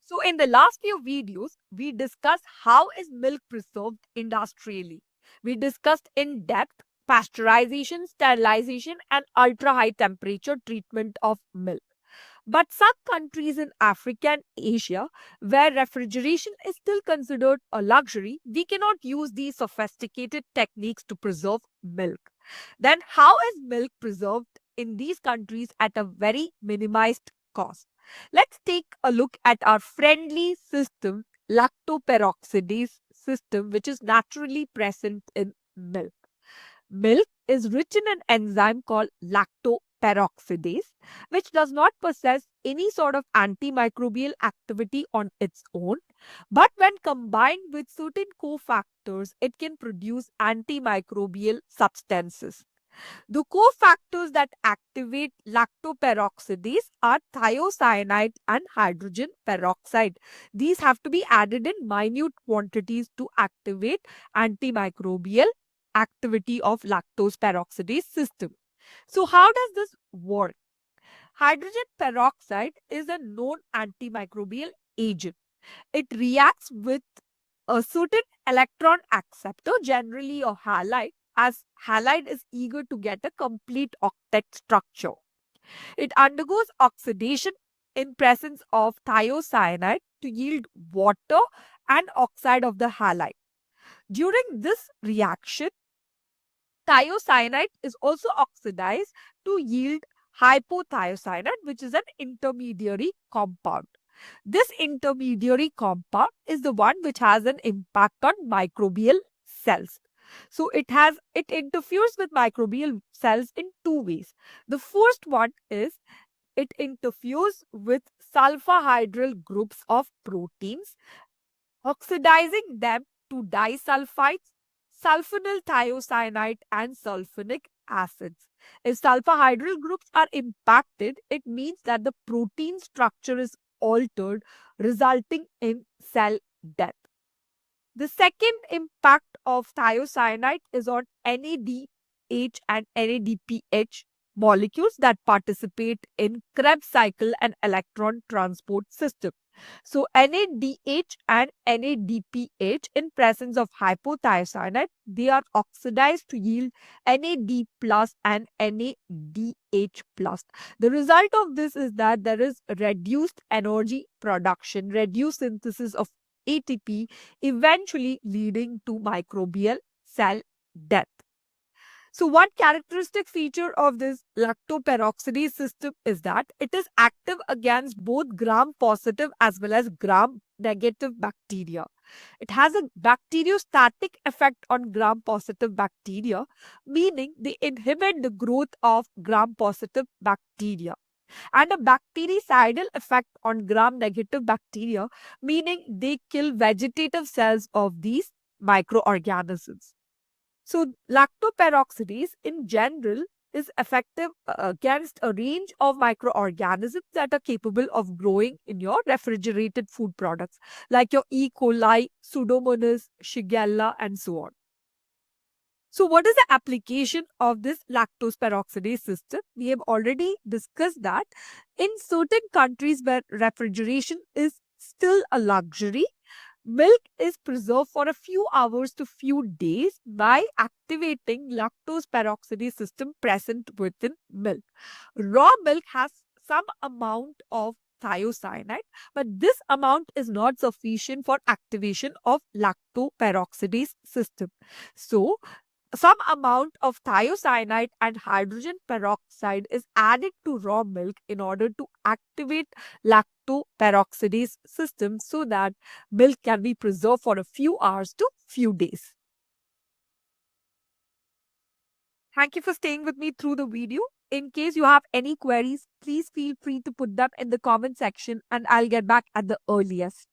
So in the last few videos, we discussed how is milk preserved industrially. We discussed in depth pasteurization, sterilization and ultra high temperature treatment of milk. But some countries in Africa and Asia, where refrigeration is still considered a luxury, we cannot use these sophisticated techniques to preserve milk. Then, how is milk preserved in these countries at a very minimized cost? Let's take a look at our friendly system, lactoperoxidase system, which is naturally present in milk. Milk is rich in an enzyme called lactoperoxidase, which does not possess any sort of antimicrobial activity on its own, but when combined with certain cofactors, it can produce antimicrobial substances. The cofactors that activate lactoperoxidase are thiocyanate and hydrogen peroxide. These have to be added in minute quantities to activate antimicrobial activity of lactose peroxidase system. So how does this work? Hydrogen peroxide is a known antimicrobial agent. It reacts with a certain electron acceptor, generally a halide, as halide is eager to get a complete octet structure. It undergoes oxidation in presence of thiocyanate to yield water and oxide of the halide. During this reaction, thiocyanate is also oxidized to yield hypothiocyanate, which is an intermediary compound. This intermediary compound is the one which has an impact on microbial cells. So it interferes with microbial cells in two ways. The first one is it interferes with sulfhydryl groups of proteins, oxidizing them to disulfides, sulfonyl thiocyanate, and sulfonic acids. If sulfhydryl groups are impacted, it means that the protein structure is altered, resulting in cell death. The second impact of thiocyanate is on NADH and NADPH molecules that participate in Krebs cycle and electron transport system. So NADH and NADPH in presence of hypothiocyanate, they are oxidized to yield NAD plus and NADH plus. The result of this is that there is reduced energy production, reduced synthesis of ATP, eventually leading to microbial cell death. So, one characteristic feature of this lactoperoxidase system is that it is active against both gram positive as well as gram negative bacteria. It has a bacteriostatic effect on gram positive bacteria, meaning they inhibit the growth of gram positive bacteria, and a bactericidal effect on gram negative bacteria, meaning they kill vegetative cells of these microorganisms. So, lactoperoxidase in general is effective against a range of microorganisms that are capable of growing in your refrigerated food products, like your E. coli, Pseudomonas, Shigella, and so on. So, what is the application of this lactose peroxidase system? We have already discussed that in certain countries where refrigeration is still a luxury, milk is preserved for a few hours to few days by activating lactose peroxidase system present within milk. Raw milk has some amount of thiocyanate, but this amount is not sufficient for activation of lactoperoxidase system. So, some amount of thiocyanate and hydrogen peroxide is added to raw milk in order to activate lactoperoxidase system so that milk can be preserved for a few hours to few days. Thank you for staying with me through the video. In case you have any queries, please feel free to put them in the comment section and I'll get back at the earliest.